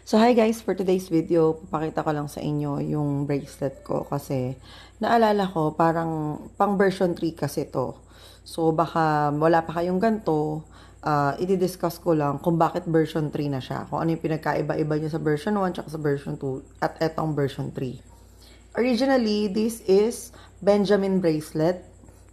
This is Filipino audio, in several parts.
So hi guys, for today's video, papakita ko lang sa inyo yung bracelet ko kasi naalala ko parang pang version 3 kasi to. So baka wala pa kayong ganito, i-discuss ko lang kung bakit version 3 na siya. Kung ano yung pinagkaiba-iba niya sa version 1 at sa version 2 at etong version 3. Originally, this is Benjamin bracelet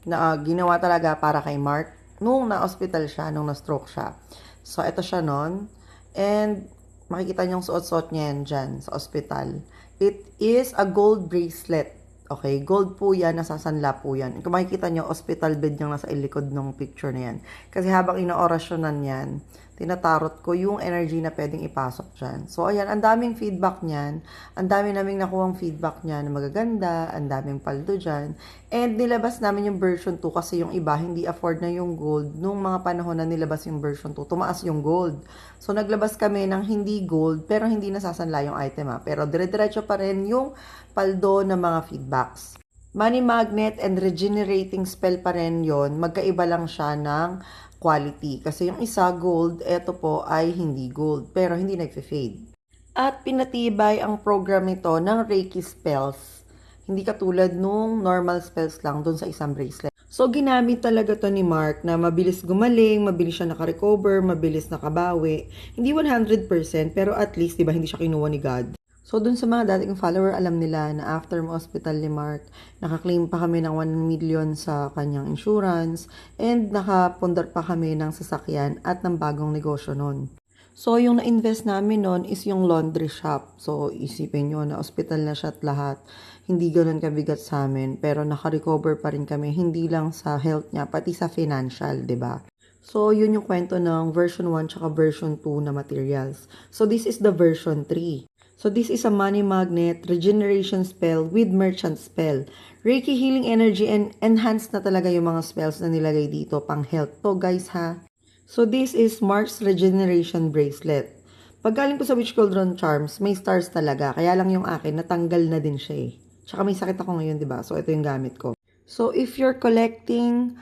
na ginawa talaga para kay Mark nung na-hospital siya, nung na-stroke siya. So ito siya nun. And makikita niyong suot-suot niya yan dyan sa ospital. It is a gold bracelet. Okay, gold po yan, nasasanla po yan. Kung makikita niyo, hospital bed niyang nasa ilikod ng picture na yan. Kasi habang inoorasyonan yan, tinatarot ko yung energy na pwedeng ipasok dyan. So, ayan, ang daming feedback niyan. Ang dami naming nakuhang feedback niyan na magaganda, ang daming paldo dyan. And nilabas namin yung version 2 kasi yung iba hindi afford na yung gold. Nung mga panahon na nilabas yung version 2, tumaas yung gold. So, naglabas kami ng hindi gold, pero hindi nasasanla yung item Pero dire-diretso pa rin yung paldo ng mga feedbacks. Money magnet and regenerating spell pa rin yon. Magkaiba lang siya ng quality. Kasi yung isa gold, eto po ay hindi gold, pero hindi nagfe-fade. At pinatibay ang program nito ng Reiki spells. Hindi katulad nung normal spells lang dun sa isang bracelet. So, ginamit talaga to ni Mark na mabilis gumaling, mabilis siya nakarecover, mabilis nakabawi. Hindi 100%, pero at least, diba, hindi siya kinuha ni God. So, dun sa mga dating follower, alam nila na after ma-hospital ni Mark, nakaklaim pa kami ng 1 million sa kanyang insurance and nakapundar pa kami ng sasakyan at ng bagong negosyo nun. So, yung na-invest namin nun is yung laundry shop. So, isipin nyo na hospital na siya at lahat. Hindi ganun kabigat sa amin, pero naka-recover pa rin kami, hindi lang sa health niya, pati sa financial, 'di ba? So, yun yung kwento ng version 1 tsaka version 2 na materials. So, this is the version 3. So, this is a money magnet, regeneration spell with merchant spell. Reiki healing energy and enhanced na talaga yung mga spells na nilagay dito pang health to guys ha. So, this is Mark's regeneration bracelet. Pag galing ko sa Witch Cauldron Charms, may stars talaga. Kaya lang yung akin, natanggal na din siya eh. Tsaka may sakit ako ngayon, di ba? So, ito yung gamit ko. So, if you're collecting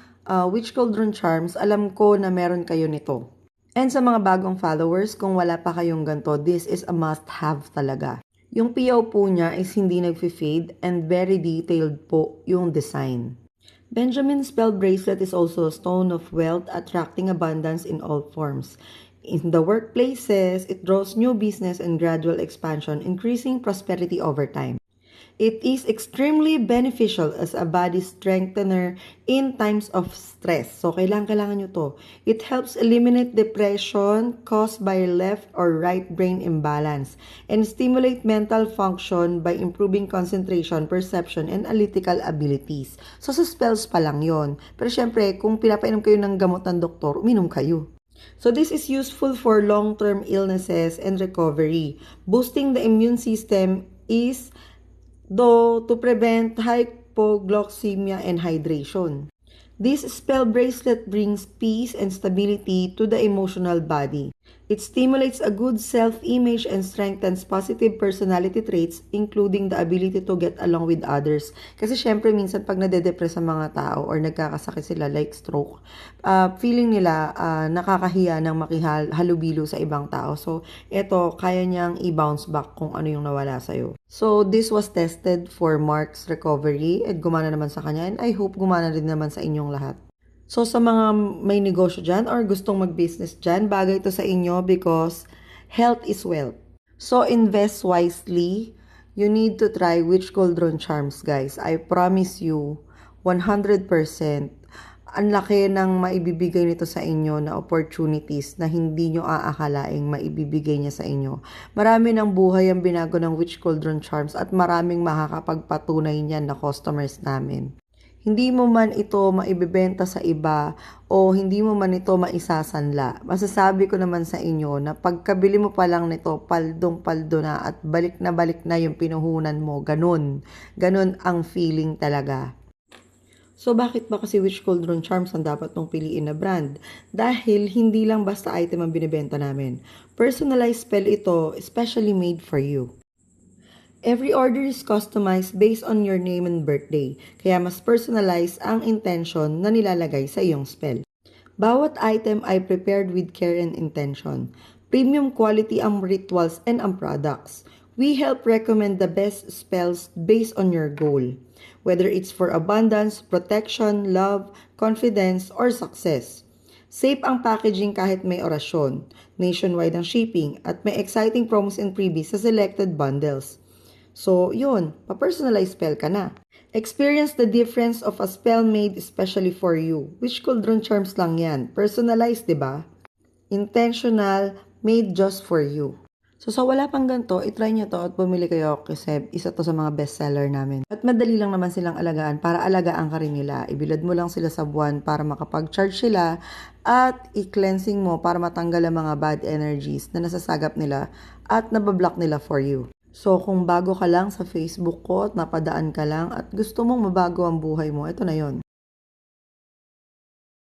Witch Cauldron Charms, alam ko na meron kayo nito. And sa mga bagong followers, kung wala pa kayong ganito, this is a must-have talaga. Yung PO po niya is hindi nag-fade and very detailed po yung design. Benjamin Spell Bracelet is also a stone of wealth, attracting abundance in all forms. In the workplaces, it draws new business and gradual expansion, increasing prosperity over time. It is extremely beneficial as a body strengthener in times of stress. So, kailangan nyo to. It helps eliminate depression caused by left or right brain imbalance and stimulate mental function by improving concentration, perception, and analytical abilities. So, sa spells pa lang yon. Pero syempre, kung pinapainom kayo ng gamot ng doktor, uminom kayo. So this is useful for long-term illnesses and recovery. Boosting the immune system is to prevent hypoglycemia and hydration. This spell bracelet brings peace and stability to the emotional body. It stimulates a good self-image and strengthens positive personality traits, including the ability to get along with others. Kasi syempre minsan pag nade-depress ang mga tao or nagkakasakit sila like stroke, feeling nila nakakahiya ng makihalubilo sa ibang tao. So, ito, kaya niyang i-bounce back kung ano yung nawala sa'yo. So, this was tested for Mark's recovery at gumana naman sa kanya and I hope gumana rin naman sa inyong lahat. So, sa mga may negosyo dyan or gustong mag-business dyan, bagay ito sa inyo because health is wealth. So, invest wisely. You need to try Witch Cauldron Charms, guys. I promise you, 100%, ang laki ng maibibigay nito sa inyo na opportunities na hindi nyo aakalaing maibibigay niya sa inyo. Marami ng buhay ang binago ng Witch Cauldron Charms at maraming makakapagpatunay niyan na customers namin. Hindi mo man ito maibebenta sa iba o hindi mo man ito maisasanla. Masasabi ko naman sa inyo na pagkabili mo pa lang nito, paldong-paldo na at balik na yung pinuhunan mo. Ganun. Ganun ang feeling talaga. So, bakit ba kasi Witch Cauldron Charms ang dapat mong piliin na brand? Dahil hindi lang basta item ang binibenta namin. Personalized spell ito, especially made for you. Every order is customized based on your name and birthday, kaya mas personalized ang intention na nilalagay sa iyong spell. Bawat item ay prepared with care and intention. Premium quality ang rituals and ang products. We help recommend the best spells based on your goal, whether it's for abundance, protection, love, confidence, or success. Safe ang packaging kahit may orasyon, nationwide ang shipping, at may exciting promos and freebies sa selected bundles. So, yun, pa-personalized spell ka na. Experience the difference of a spell made especially for you. Which cauldron charms lang yan? Personalized, di ba? Intentional, made just for you. So sa wala pang ganito, itry nyo to at bumili kayo kasi isa to sa mga bestseller namin. At madali lang naman silang alagaan para alagaan ka rin nila. Ibilad mo lang sila sa buwan para makapag-charge sila at i-cleansing mo para matanggal ang mga bad energies na nasasagap nila at nabablock nila for you. So kung bago ka lang sa Facebook ko at napadaan ka lang at gusto mong mabago ang buhay mo, ito na yon.